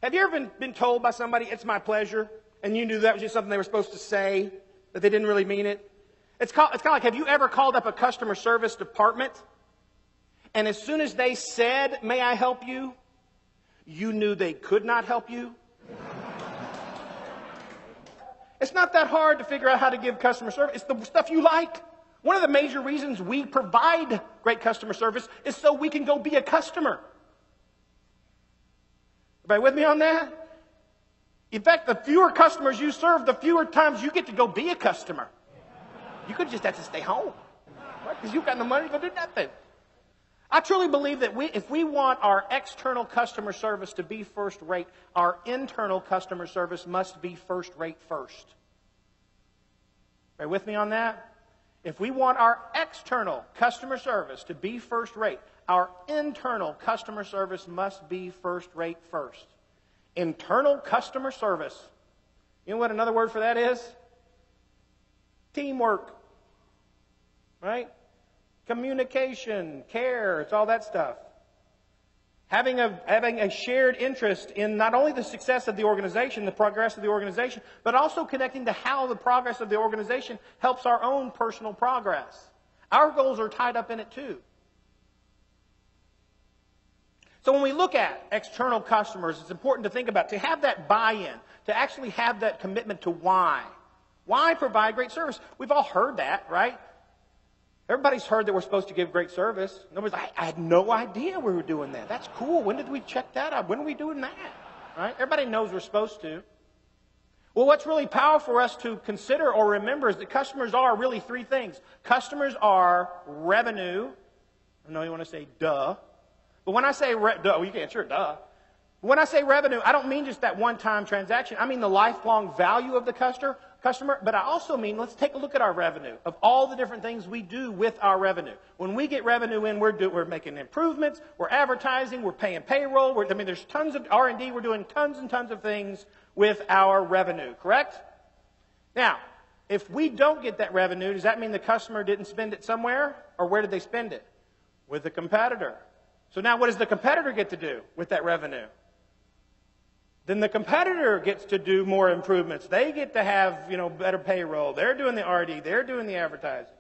Have you ever been told by somebody, it's my pleasure, and you knew that was just something they were supposed to say, that they didn't really mean it? It's kind of like, have you ever called up a customer service department, and as soon as they said, may I help you, you knew they could not help you? It's not that hard to figure out how to give customer service. It's the stuff you like. One of the major reasons we provide great customer service is so we can go be a customer. Everybody with me on that? In fact, the fewer customers you serve, the fewer times you get to go be a customer. You could just have to stay home, right? Because you've got no money to go do nothing. I truly believe that if we want our external customer service to be first rate, our internal customer service must be first rate first. Are you with me on that? If we want our external customer service to be first rate, our internal customer service must be first rate first. Internal customer service. You know what another word for that is? Teamwork. Right? Communication, care, it's all that stuff. Having a shared interest in not only the success of the organization, the progress of the organization, but also connecting to how the progress of the organization helps our own personal progress. Our goals are tied up in it too. So when we look at external customers, it's important to think about, to have that buy-in, to actually have that commitment to why. Why provide great service? We've all heard that, right? Everybody's heard that we're supposed to give great service. Nobody's like, I had no idea we were doing that. That's cool. When did we check that out? When are we doing that? Right? Everybody knows we're supposed to. Well, what's really powerful for us to consider or remember is that customers are really three things. Customers are revenue. I know you want to say duh. But when I say duh, well, you can't, sure, duh. When I say revenue, I don't mean just that one-time transaction. I mean the lifelong value of the customer. But I also mean, let's take a look at our revenue, of all the different things we do with our revenue. When we get revenue in, we're making improvements, we're advertising, we're paying payroll. There's tons of R&D. We're doing tons and tons of things with our revenue, correct? Now, if we don't get that revenue, does that mean the customer didn't spend it somewhere? Or where did they spend it? With the competitor. So now what does the competitor get to do with that revenue? Then the competitor gets to do more improvements. They get to have, better payroll. They're doing the R&D. They're doing the advertising.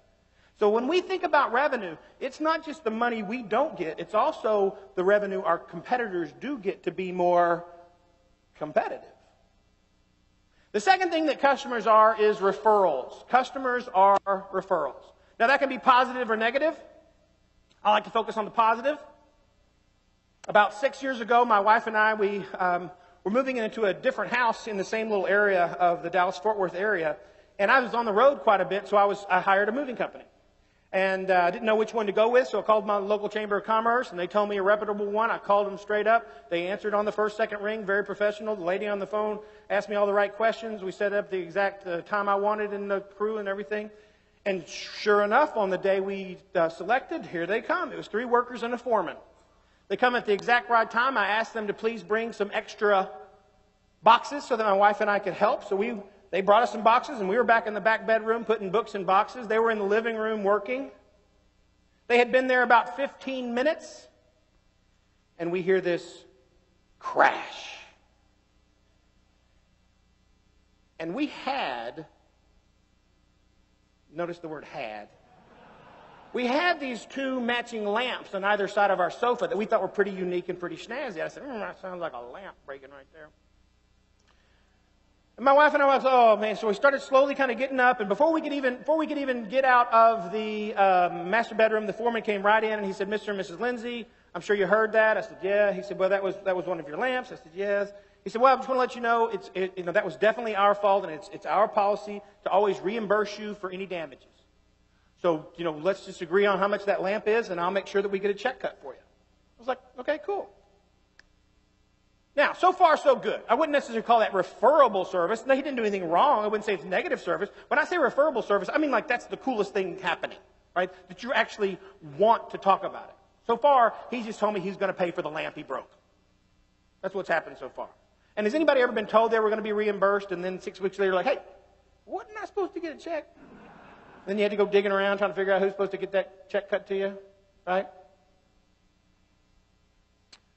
So when we think about revenue, it's not just the money we don't get. It's also the revenue our competitors do get to be more competitive. The second thing that customers are is referrals. Customers are referrals. Now that can be positive or negative. I like to focus on the positive. About 6 years ago, my wife and I, we're moving into a different house in the same little area of the Dallas-Fort Worth area. And I was on the road quite a bit, so I hired a moving company. And I didn't know which one to go with, so I called my local Chamber of Commerce, and they told me a reputable one. I called them straight up. They answered on the first, second ring, very professional. The lady on the phone asked me all the right questions. We set up the exact time I wanted and the crew and everything. And sure enough, on the day we selected, here they come. It was 3 workers and a foreman. They come at the exact right time. I asked them to please bring some extra boxes so that my wife and I could help. So they brought us some boxes, and we were back in the back bedroom putting books in boxes. They were in the living room working. They had been there about 15 minutes, and we hear this crash. And we had, notice the word had, we had these 2 matching lamps on either side of our sofa that we thought were pretty unique and pretty snazzy. I said, that sounds like a lamp breaking right there. And my wife and I was, oh man, so we started slowly kind of getting up, and before we could even get out of the master bedroom, the foreman came right in and he said, Mr. and Mrs. Lindsay, I'm sure you heard that. I said, yeah. He said, well, that was one of your lamps. I said, yes. He said, well, I just want to let you know, that was definitely our fault, and it's our policy to always reimburse you for any damages. So, let's just agree on how much that lamp is, and I'll make sure that we get a check cut for you. I was like, okay, cool. Now, so far, so good. I wouldn't necessarily call that referable service. No, he didn't do anything wrong. I wouldn't say it's negative service. When I say referable service, I mean like that's the coolest thing happening, right? That you actually want to talk about it. So far, he just told me he's going to pay for the lamp he broke. That's what's happened so far. And has anybody ever been told they were going to be reimbursed, and then 6 weeks later, like, hey, wasn't I supposed to get a check? Then you had to go digging around trying to figure out who's supposed to get that check cut to you, right?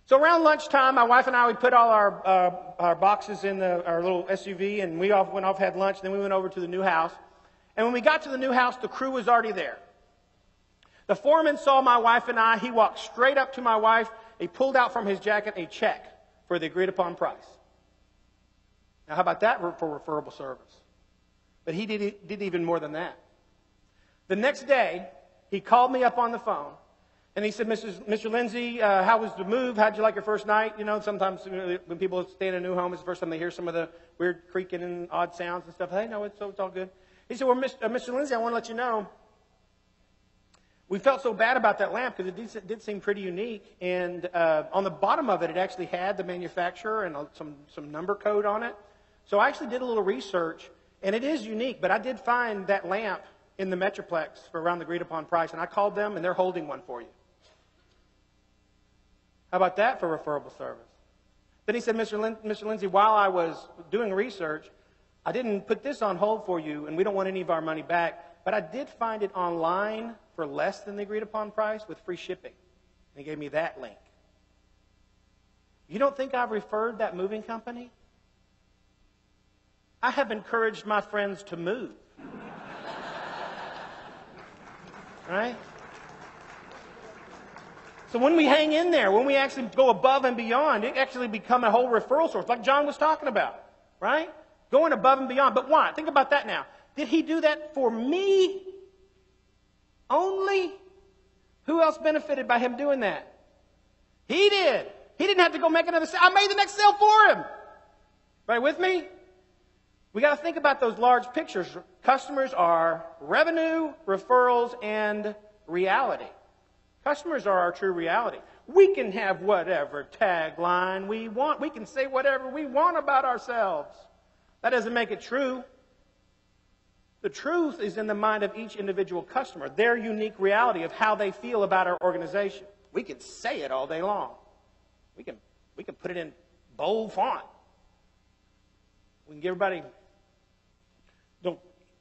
So around lunchtime, my wife and I, we put all our boxes in our little SUV, and we went off, had lunch, then we went over to the new house. And when we got to the new house, the crew was already there. The foreman saw my wife and I. He walked straight up to my wife. He pulled out from his jacket a check for the agreed upon price. Now, how about that for referable service? But he did even more than that. The next day, he called me up on the phone, and he said, Mr. Lindsay, how was the move? How'd you like your first night? You know, sometimes when people stay in a new home, it's the first time they hear some of the weird creaking and odd sounds and stuff. Hey, no, it's all good. He said, well, Mr. Lindsay, I want to let you know, we felt so bad about that lamp because it did seem pretty unique. And on the bottom of it, it actually had the manufacturer and some number code on it. So I actually did a little research, and it is unique. But I did find that lamp in the Metroplex for around the agreed upon price, and I called them, and they're holding one for you. How about that for referable service? Then he said, Mr. Lindsay, while I was doing research, I didn't put this on hold for you, and we don't want any of our money back, but I did find it online for less than the agreed upon price with free shipping. And he gave me that link. You don't think I've referred that moving company? I have encouraged my friends to move. Right? So when we hang in there, when we actually go above and beyond, it actually becomes a whole referral source, like John was talking about. Right? Going above and beyond. But why? Think about that now. Did he do that for me only? Who else benefited by him doing that? He did. He didn't have to go make another sale. I made the next sale for him. Right with me? We got to think about those large pictures. Customers are revenue, referrals, and reality. Customers are our true reality. We can have whatever tagline we want. We can say whatever we want about ourselves. That doesn't make it true. The truth is in the mind of each individual customer, their unique reality of how they feel about our organization. We can say it all day long. We can put it in bold font. We can give everybody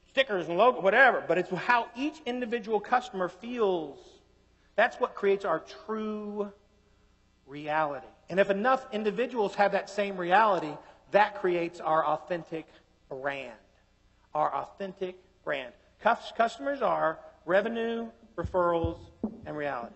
stickers and logo, whatever, but it's how each individual customer feels. That's what creates our true reality. And if enough individuals have that same reality, that creates our authentic brand. Our authentic brand. Customers are revenue, referrals, and reality.